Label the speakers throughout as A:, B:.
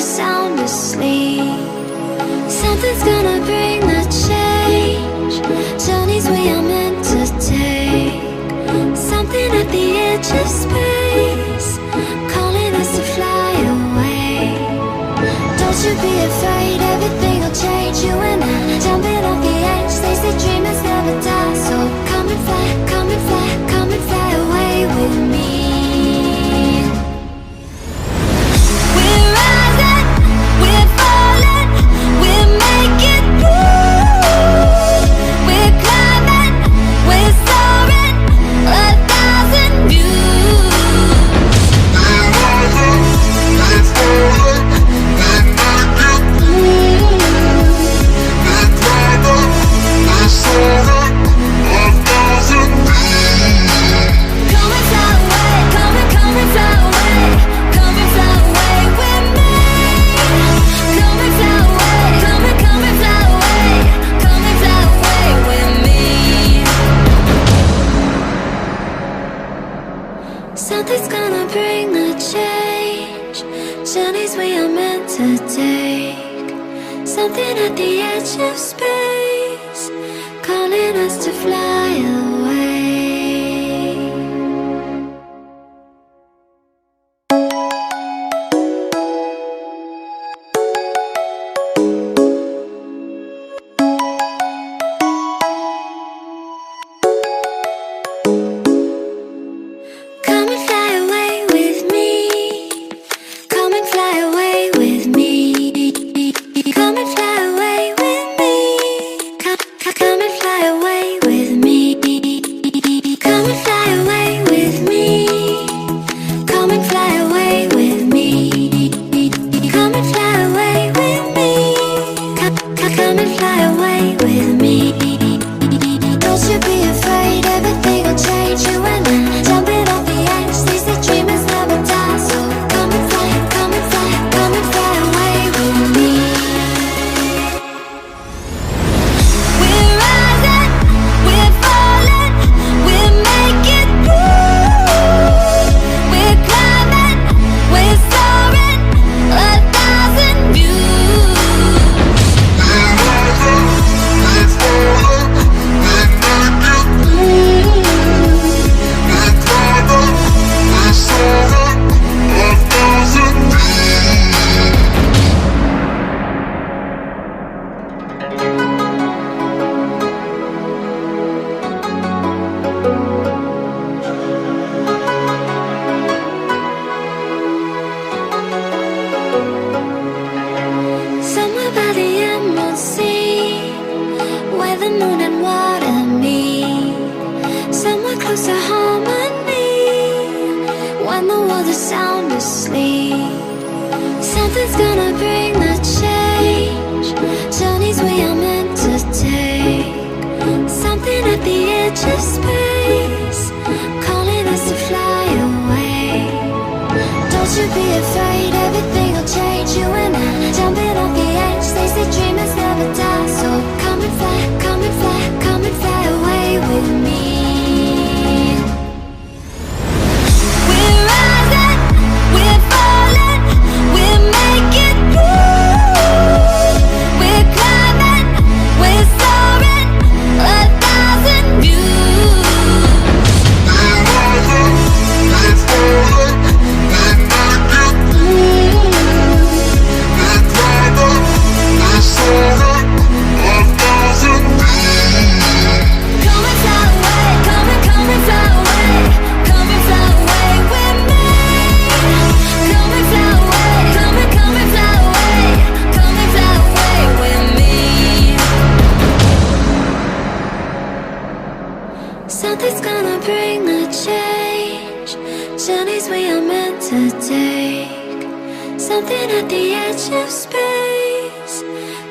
A: sound asleep. Something's gonna bring the change. Journeys we are meant to take. Something at the edge of space, calling us to fly away. Don't you be afraid, everything will change. You and I, jumping off the edge. They say dreamers never die, so come and fly, come and fly, come and fly away with me. We're rising, we're falling, we're making through. We're climbing, we're soaring, 1,000 views. We're rising, we're falling, we're making through. We're climbing, we're soaring, 1,000 views. Come and fly away, come and fly away, come and fly away with me. Come and fly away, come and fly away, come and fly away with me. Something's gonna bring the change. Journeys we are meant to take. Something at the edge of space, calling us to fly away. Come and fly away with me. Come and fly away with me. Come and fly away with me. Come and fly away with me. Come and fly away with me. Come and fly away with me. Come and fly away with me. Come and fly away with me. Don't you be afraid, everything will change. You and I, jumping off the edge. They say dreamers never die, so come and fly, come and fly, come and fly away with me. We're rising, we're falling, we're making through. We're climbing, we're soaring, 1,000 views. We're rising, we're falling, we're making through. We're climbing, we're soaring, 1,000 views. Somewhere by the emerald sea, where the moon and water meet. Somewhere close to harmony, when the world is sound asleep. Something's gonna bring the change. Journeys we are meant to take. Something at the edge of space, calling us to fly away. Don't you be afraid, everything will change. You and I, jumping off the edge. They say dreamers never die, so come and fly, come and fly, come and fly away with me. We're rising, we're falling, we're making through. We're climbing, we're soaring, 1,000 views. We're rising, we're falling, we're making through. We're climbing, we're soaring, 1,000 views. Come and fly away, come and fly away, come and fly away with me. Come and fly away, come and fly away, come and fly away with me. Something's gonna bring the change. Journeys we are meant to take. Something at the edge of space,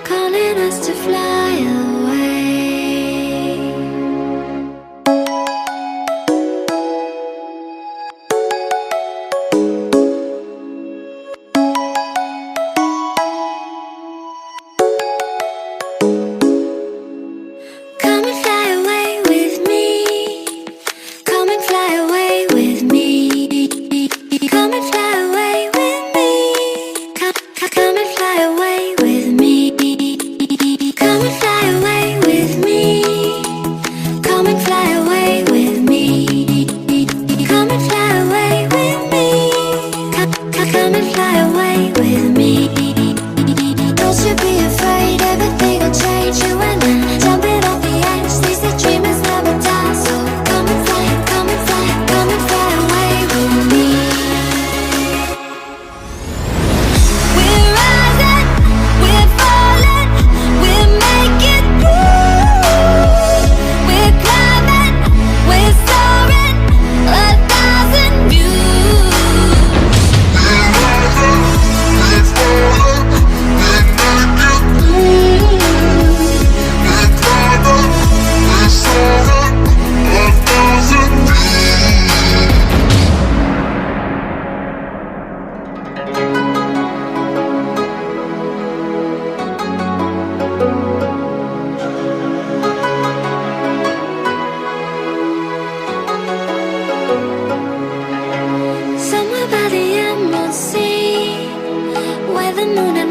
A: calling us to fly away. Come and fly away with me. Come and fly away with me. Come and fly away with me. Come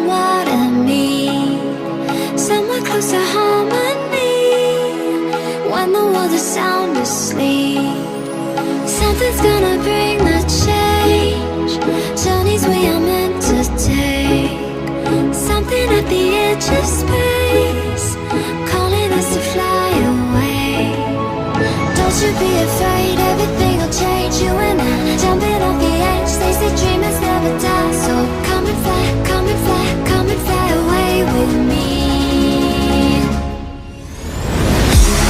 A: what I mean. Somewhere close to harmony. When the world is sound asleep, something's gonna bring the change. Journeys we are meant to take. Something at the edge of space, calling us to fly away. Don't you be afraid, everything will change. You and I, jumping off the edge. They say dreamers never die. So come and fly, come and fly, come and fly away with me.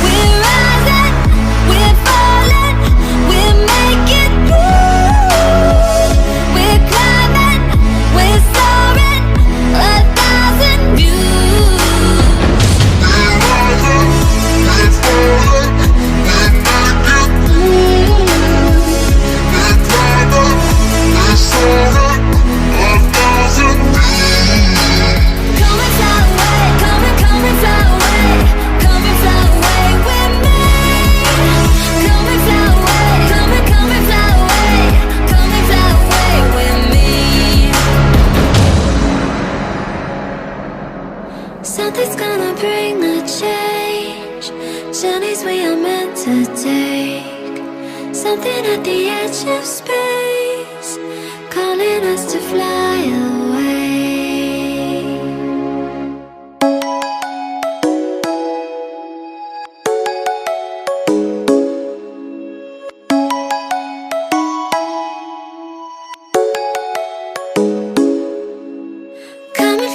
A: We're rising, we're falling, we're making through. We're climbing, we're soaring, 1,000 views.
B: We're rising, we're falling, we're making through. We're climbing, we're soaring, 1,000 views.
A: Come and fly away, come and fly away, come and fly away with me. Come and fly away, come and fly away, come and fly away with me. Something's gonna bring the change. Journeys we are meant to take. Something at the edge of space, calling us to fly